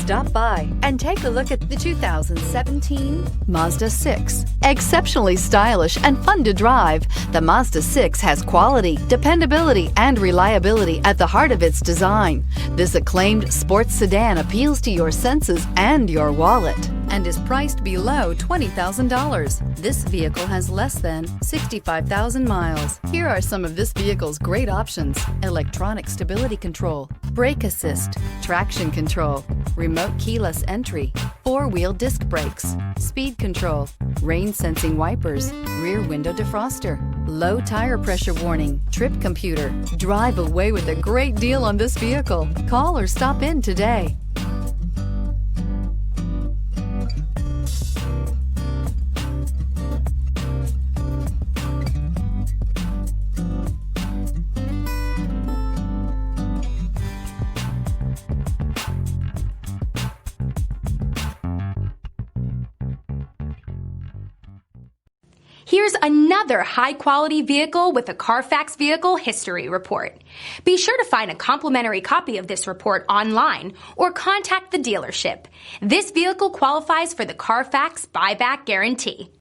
Stop by and take a look at the 2017 Mazda 6. Exceptionally stylish and fun to drive, the Mazda 6 has quality, dependability, and reliability at the heart of its design. This acclaimed sports sedan appeals to your senses and your wallet and is priced below $20,000. This vehicle has less than 65,000 miles. Here are some of this vehicle's great options: electronic stability control, brake assist, traction control, remote keyless entry, four-wheel disc brakes, speed control, rain sensing wipers, rear window defroster, low tire pressure warning, trip computer. Drive away with a great deal on this vehicle. Call or stop in today. Here's another high-quality vehicle with a Carfax Vehicle History Report. Be sure to find a complimentary copy of this report online or contact the dealership. This vehicle qualifies for the Carfax Buyback Guarantee.